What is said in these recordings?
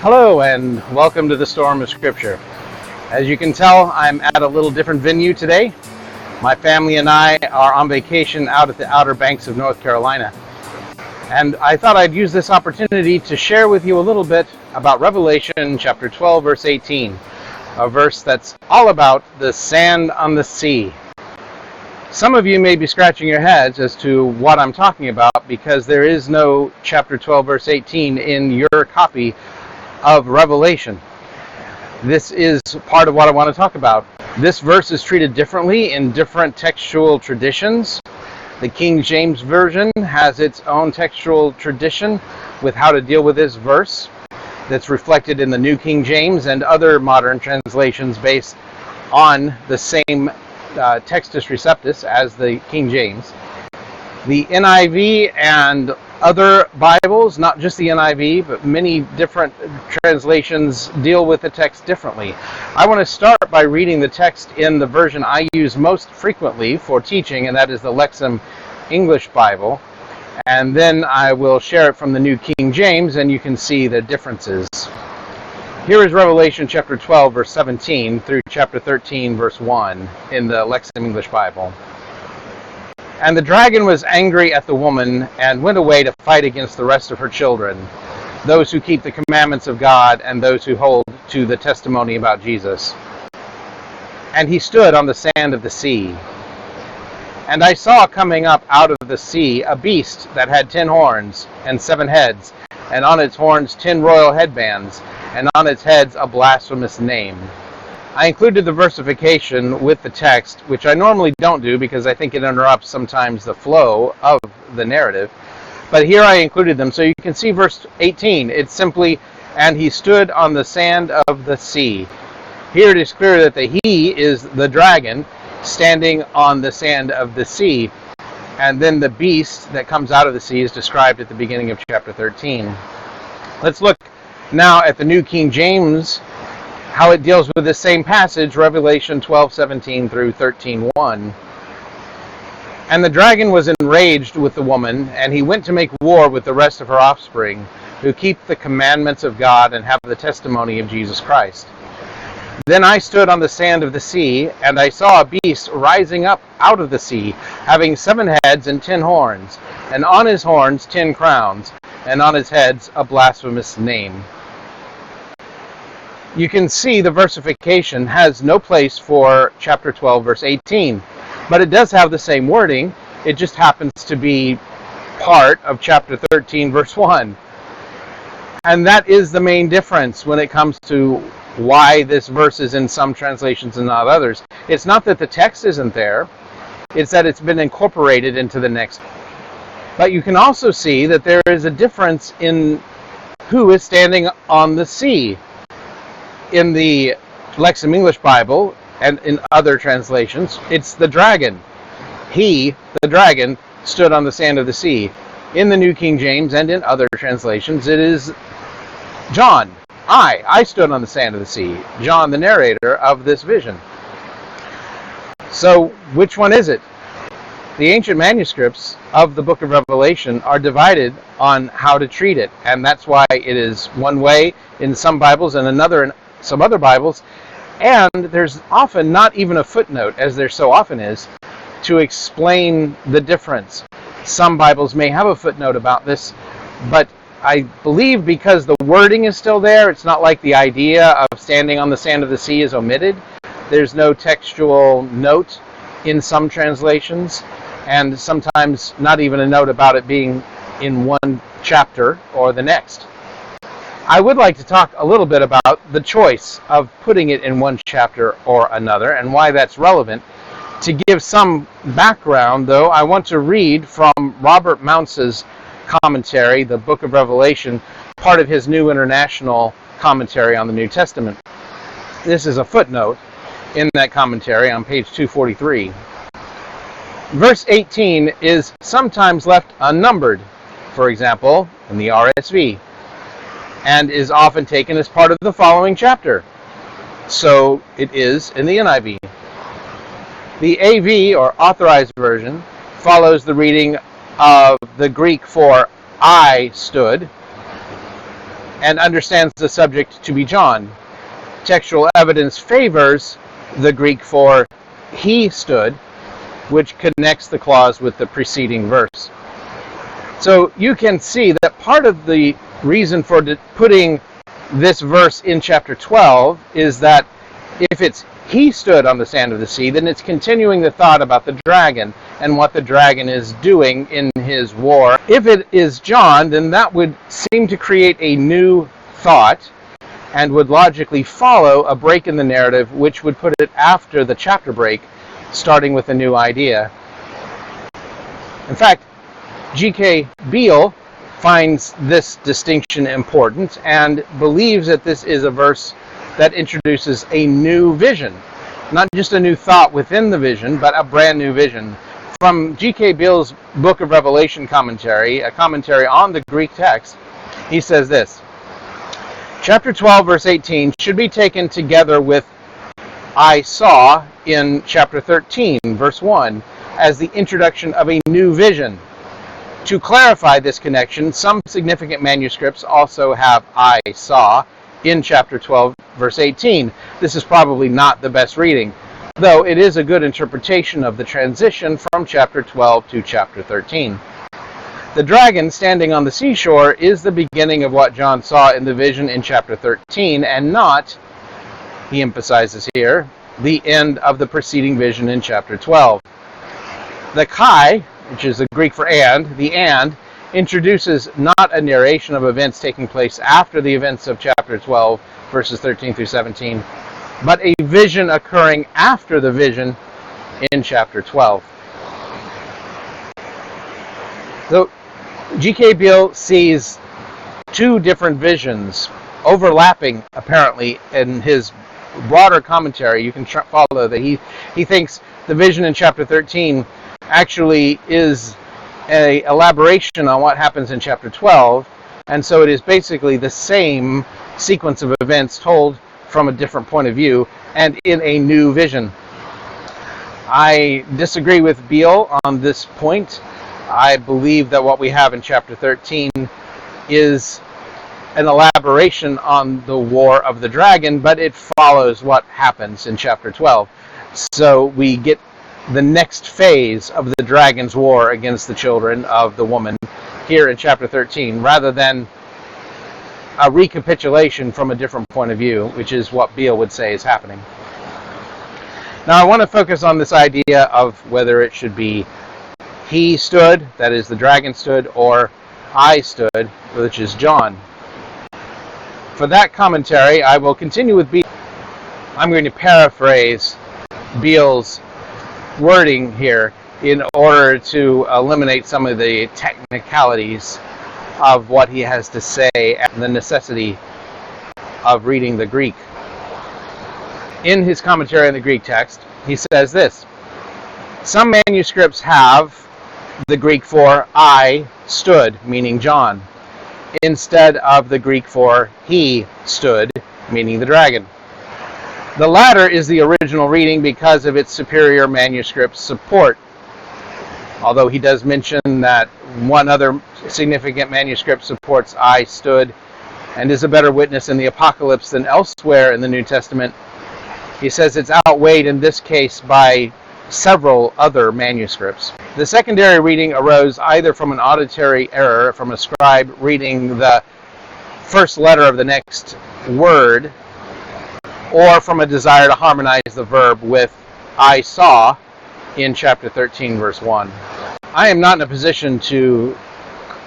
Hello and welcome to the Storm of Scripture. As you can tell, I'm at a little different venue today. My family and I are on vacation out at the Outer Banks of North Carolina. And I thought I'd use this opportunity to share with you a little bit about Revelation chapter 12, verse 18, a verse that's all about the sand on the sea. Some of you may be scratching your heads as to what I'm talking about because there is no chapter 12, verse 18 in your copy of Revelation. This is part of what I want to talk about. This verse is treated differently in different textual traditions. The King James Version has its own textual tradition with how to deal with this verse that's reflected in the New King James and other modern translations based on the same Textus Receptus as the King James. The NIV and other Bibles, not just the NIV, but many different translations deal with the text differently. I want to start by reading the text in the version I use most frequently for teaching, and that is the Lexham English Bible. And then I will share it from the New King James, and you can see the differences. Here is Revelation chapter 12, verse 17 through chapter 13, verse 1 in the Lexham English Bible. And the dragon was angry at the woman and went away to fight against the rest of her children, those who keep the commandments of God and those who hold to the testimony about Jesus. And he stood on the sand of the sea. And I saw coming up out of the sea a beast that had 10 horns and 7 heads, and on its horns 10 royal headbands, and on its heads a blasphemous name. I included the versification with the text, which I normally don't do because I think it interrupts sometimes the flow of the narrative. But here I included them so you can see verse 18. It's simply, and he stood on the sand of the sea. Here it is clear that the he is the dragon standing on the sand of the sea. And then the beast that comes out of the sea is described at the beginning of chapter 13. Let's look now at the New King James, how it deals with the same passage, Revelation 12:17 through 13:1. And the dragon was enraged with the woman, and he went to make war with the rest of her offspring, who keep the commandments of God and have the testimony of Jesus Christ. Then I stood on the sand of the sea, and I saw a beast rising up out of the sea, having 7 heads and 10 horns, and on his horns 10 crowns, and on his heads a blasphemous name. You can see the versification has no place for chapter 12, verse 18. But it does have the same wording. It just happens to be part of chapter 13, verse 1. And that is the main difference when it comes to why this verse is in some translations and not others. It's not that the text isn't there. It's that it's been incorporated into the next. But you can also see that there is a difference in who is standing on the sea. In the Lexham English Bible and in other translations, it's the dragon. He, the dragon, stood on the sand of the sea. In the New King James and in other translations, it is John. I stood on the sand of the sea. John, the narrator of this vision. So, which one is it? The ancient manuscripts of the book of Revelation are divided on how to treat it, and that's why it is one way in some Bibles and another in some other Bibles, and there's often not even a footnote, as there so often is, to explain the difference. Some Bibles may have a footnote about this, but I believe because the wording is still there, it's not like the idea of standing on the sand of the sea is omitted. There's no textual note in some translations, and sometimes not even a note about it being in one chapter or the next. I would like to talk a little bit about the choice of putting it in one chapter or another and why that's relevant. To give some background, though, I want to read from Robert Mounce's commentary, the Book of Revelation, part of his New International Commentary on the New Testament. This is a footnote in that commentary on page 243. Verse 18 is sometimes left unnumbered, for example, in the RSV, and is often taken as part of the following chapter. So it is in the NIV. The AV, or Authorized Version, follows the reading of the Greek for I stood, and understands the subject to be John. Textual evidence favors the Greek for he stood, which connects the clause with the preceding verse. So you can see that part of the reason for putting this verse in chapter 12 is that if it's he stood on the sand of the sea, then it's continuing the thought about the dragon and what the dragon is doing in his war. If it is John, then that would seem to create a new thought and would logically follow a break in the narrative, which would put it after the chapter break, starting with a new idea. In fact, G.K. Beale finds this distinction important and believes that this is a verse that introduces a new vision. Not just a new thought within the vision, but a brand new vision. From G.K. Beale's Book of Revelation commentary, a commentary on the Greek text, he says this: Chapter 12, verse 18 should be taken together with I saw in chapter 13, verse 1, as the introduction of a new vision. To clarify this connection, some significant manuscripts also have I saw in chapter 12, verse 18. This is probably not the best reading, though it is a good interpretation of the transition from chapter 12 to chapter 13. The dragon standing on the seashore is the beginning of what John saw in the vision in chapter 13, and not, he emphasizes here, the end of the preceding vision in chapter 12. The Kai, which is the Greek for the and, introduces not a narration of events taking place after the events of chapter 12, verses 13 through 17, but a vision occurring after the vision in chapter 12. So, G.K. Beale sees two different visions overlapping, apparently, in his broader commentary. You can follow that he thinks the vision in chapter 13 actually is an elaboration on what happens in chapter 12, and so it is basically the same sequence of events told from a different point of view and in a new vision. I disagree with Beale on this point. I believe that what we have in chapter 13 is an elaboration on the war of the dragon, but it follows what happens in chapter 12. So we get the next phase of the dragon's war against the children of the woman here in chapter 13, rather than a recapitulation from a different point of view, which is what Beale would say is happening. Now I want to focus on this idea of whether it should be he stood, that is the dragon stood, or I stood, which is John. For that commentary, I will continue with Beale. I'm going to paraphrase Beale's wording here in order to eliminate some of the technicalities of what he has to say and the necessity of reading the Greek. In his commentary on the Greek text, he says this: some manuscripts have the Greek for I stood, meaning John, instead of the Greek for he stood, meaning the dragon. The latter is the original reading because of its superior manuscript support, although he does mention that one other significant manuscript supports I stood and is a better witness in the Apocalypse than elsewhere in the New Testament. He says it's outweighed in this case by several other manuscripts. The secondary reading arose either from an auditory error from a scribe reading the first letter of the next word, or from a desire to harmonize the verb with I saw in chapter 13, verse 1. I am not in a position to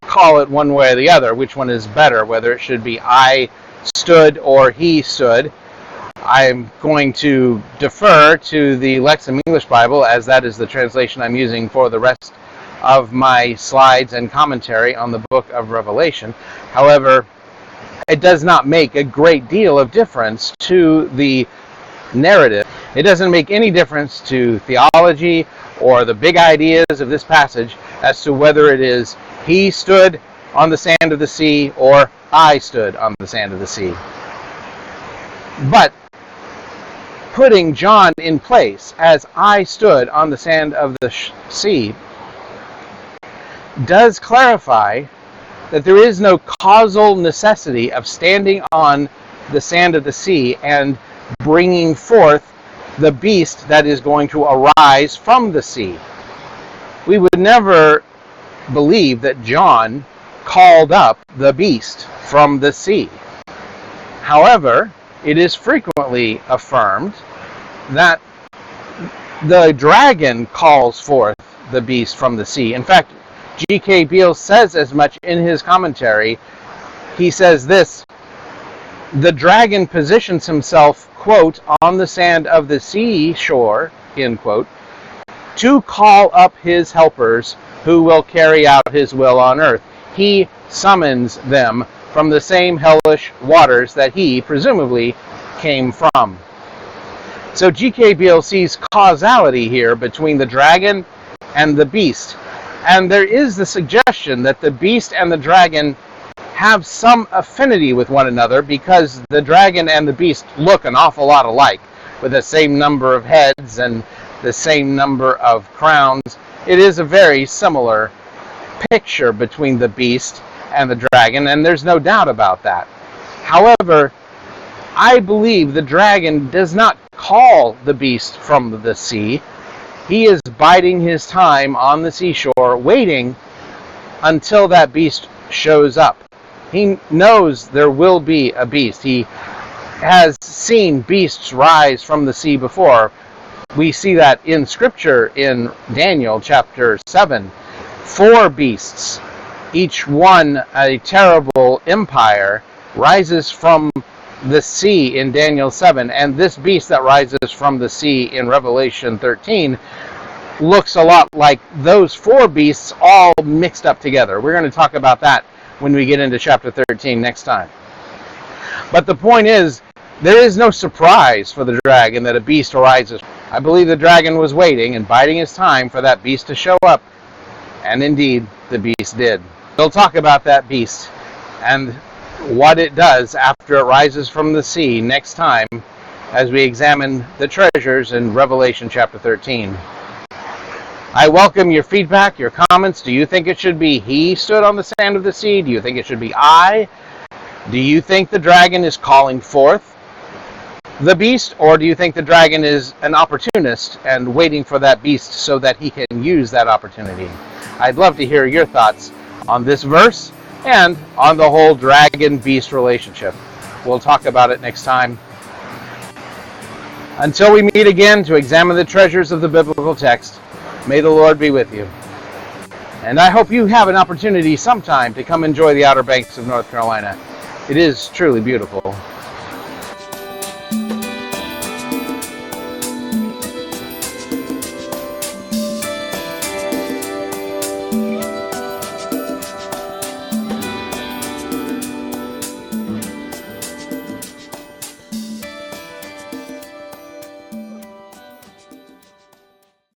call it one way or the other, which one is better, whether it should be I stood or he stood. I'm going to defer to the Lexham English Bible, as that is the translation I'm using for the rest of my slides and commentary on the book of Revelation. However, it does not make a great deal of difference to the narrative. It doesn't make any difference to theology or the big ideas of this passage as to whether it is he stood on the sand of the sea or I stood on the sand of the sea. But putting John in place as I stood on the sand of the sea does clarify that there is no causal necessity of standing on the sand of the sea and bringing forth the beast that is going to arise from the sea. We would never believe that John called up the beast from the sea. However, it is frequently affirmed that the dragon calls forth the beast from the sea. In fact, G.K. Beale says as much in his commentary. He says this: the dragon positions himself, quote, on the sand of the seashore, end quote, to call up his helpers who will carry out his will on earth. He summons them from the same hellish waters that he presumably came from. So G.K. Beale sees causality here between the dragon and the beast. And there is the suggestion that the beast and the dragon have some affinity with one another because the dragon and the beast look an awful lot alike, with the same number of heads and the same number of crowns. It is a very similar picture between the beast and the dragon, and there's no doubt about that. However, I believe the dragon does not call the beast from the sea. He is biding his time on the seashore, waiting until that beast shows up. He knows there will be a beast. He has seen beasts rise from the sea before. We see that in Scripture in Daniel chapter 7. 4 beasts, each one a terrible empire, rises from the sea in Daniel 7, and this beast that rises from the sea in Revelation 13 looks a lot like those 4 beasts all mixed up together. We're going to talk about that when we get into chapter 13 next time. But the point is, there is no surprise for the dragon that a beast arises. I believe the dragon was waiting and biding his time for that beast to show up, and indeed, the beast did. We'll talk about that beast and what it does after it rises from the sea next time as we examine the treasures in Revelation chapter 13. I welcome your feedback, your comments. Do you think it should be he stood on the sand of the sea? Do you think it should be I? Do you think the dragon is calling forth the beast, or do you think the dragon is an opportunist and waiting for that beast so that he can use that opportunity? I'd love to hear your thoughts on this verse and on the whole dragon-beast relationship. We'll talk about it next time. Until we meet again to examine the treasures of the biblical text, may the Lord be with you. And I hope you have an opportunity sometime to come enjoy the Outer Banks of North Carolina. It is truly beautiful.